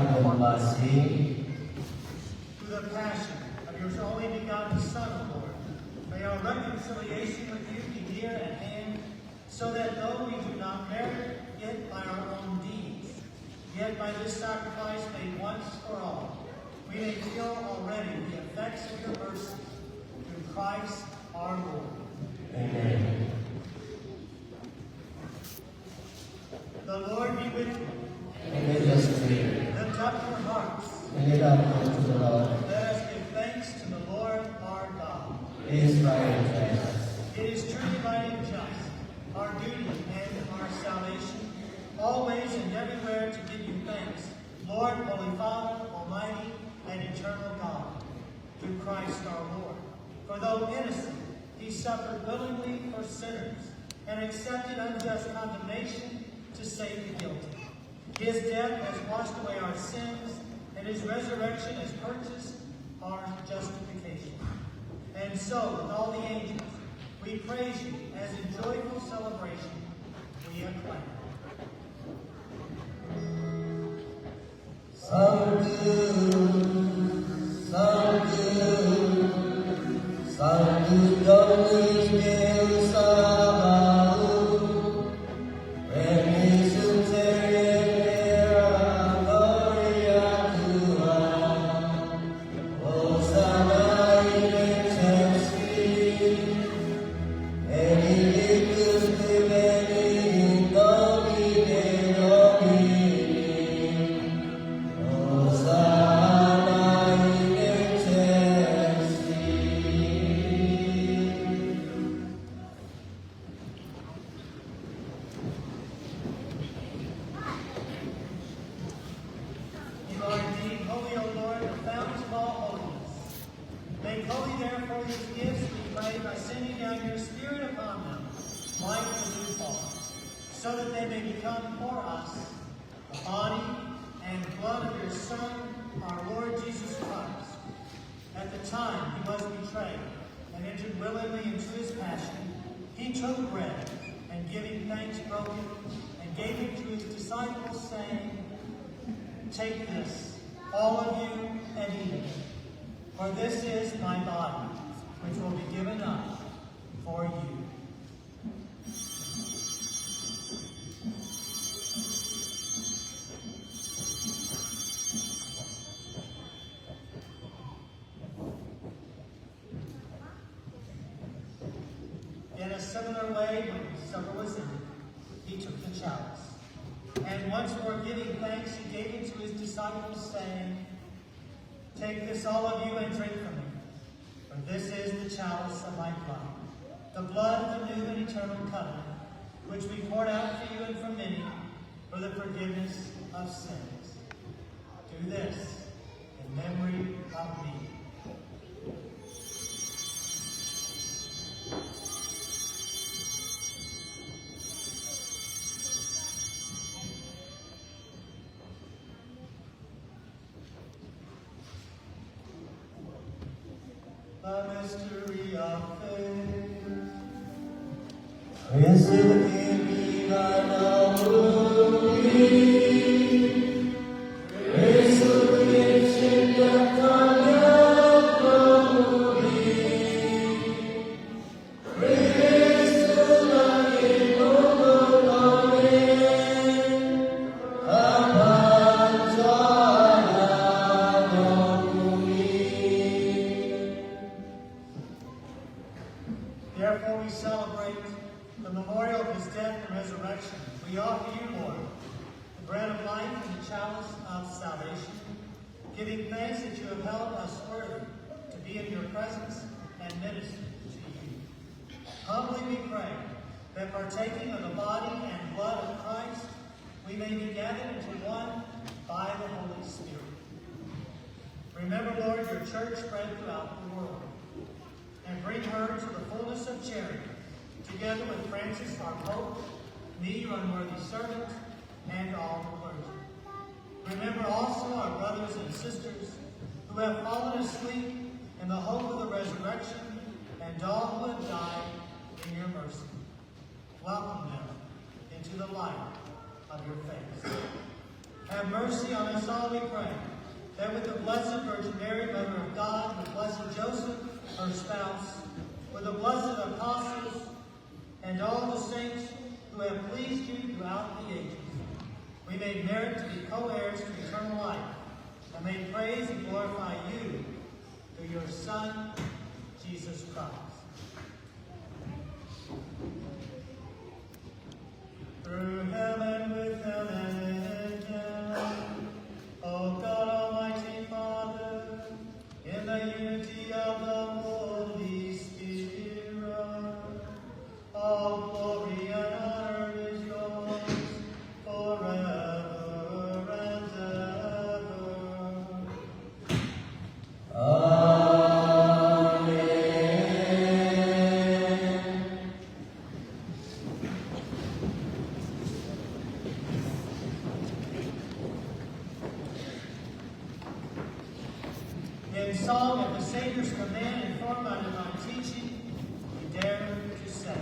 anumbasi. Through the passion of your only begotten Son, O Lord, may our reconciliation with you be near at hand, so that though we do not merit it by our own deeds, yet by this sacrifice made once for all, we may feel already the effects of your mercy through Christ our Lord. Amen. The Lord be with you. And with your spirit. Lift up your hearts. And it up unto the Lord. Let us give thanks to the Lord our God. It is right and just. It is truly right and just, our duty and our salvation, always and everywhere to give you thanks, Lord, Holy Father, Almighty and eternal God, through Christ our Lord. For though innocent, he suffered willingly for sinners, and accepted unjust condemnation to save the guilty. His death has washed away our sins, and his resurrection has purchased our justification. And so, with all the angels, we praise you as in joyful celebration we acclaim. Santo Dominus Deus Sabaoth, remisum terra gloria tua, Hosanna in excelsis, benedictus tu veni in nomine Domini, Hosanna in excelsis. You are indeed holy, O Lord, the fount of all holiness. Make holy, therefore, these gifts, we pray, by sending down your Spirit upon them, like the dew fall, so that they may become for us the body and blood of your Son, our Lord Jesus Christ. At the time he was betrayed and entered willingly into his passion, he took bread, and giving thanks broke it, and gave it to his disciples, saying, Take this, all of you, and eat it. For this is my body, which will be given up for you. In a similar way, when supper was ended, he took the chalice. And once more giving thanks, he gave it to his disciples, saying, Take this, all of you, and drink from it. For this is the chalice of my blood, the blood of the new and eternal covenant, which we poured out for you and for many for the forgiveness of sins. Do this in memory of me. The mystery of faith. Resurrected resurrection that cannot glory, resurrected Therefore we celebrate the memorial of his death and resurrection. We offer you, Lord, the bread of life and the chalice of salvation, giving thanks that you have held us worthy to be in your presence and minister to you. Humbly we pray that partaking of the body and blood of Christ, we may be gathered into one by the Holy Spirit. Remember, Lord, your church spread throughout the world, and bring her to the fullness of charity, together with Francis, our Pope, me, your unworthy servant, and all the clergy. Remember also our brothers and sisters who have fallen asleep in the hope of the resurrection, and all who have died in your mercy. Welcome them into the light of your face. have mercy on us all, we pray, that with the Blessed Virgin Mary, Mother of God, with Blessed Joseph, her spouse, with the blessed apostles, and all the saints who have pleased you throughout the ages, we may merit to be co-heirs to eternal life, and may praise and glorify you through your Son, Jesus Christ. Through him and with him and in him, O God Almighty Father, in the unity of the Holy Spirit, all glory and honor is yours forever and ever. In song at the Savior's command and formatted by teaching, we dare to say.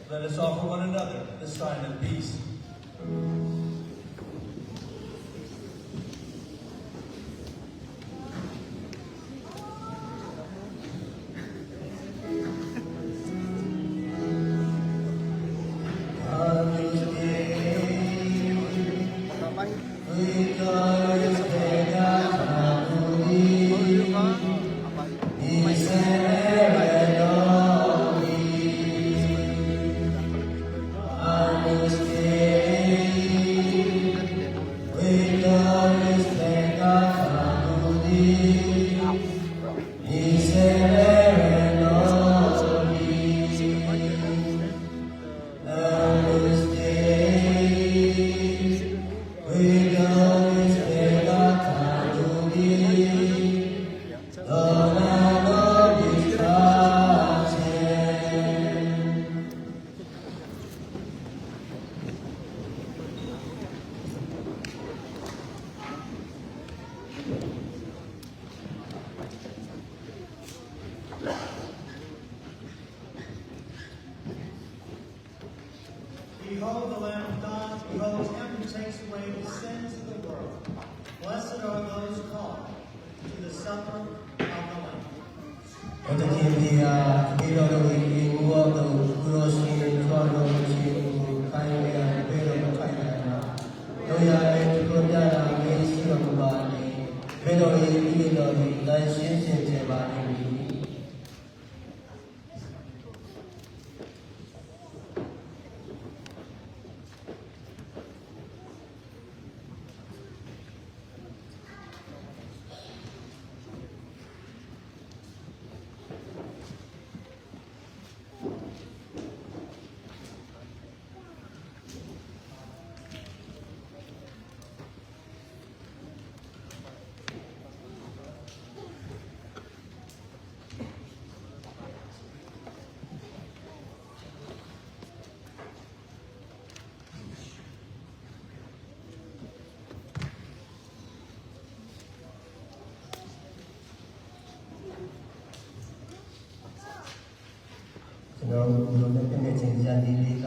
Let us offer one another the sign of peace. Amen. the supper of the Lamb. ဘုဒ္ဓရှင်ဘုရားဒီတော်တော်ကြီးဒီဘုရားတော်ဘုရားရှင်တော်တော်ရှင်ကိုခိုင်းရပြေတော်ခိုင်းရတာတို့ရတဲ့ဒီကိုပြတာမင်းရှိတော်မူပါလေဘယ်တော်ကြီးဒီတော်ကြီးတန်ရှင်းစင်ကြပါလိမ့်မည်ကျွန်တော်ဘုရားနဲ့ပြည့်ချင်းစံဒီလေးက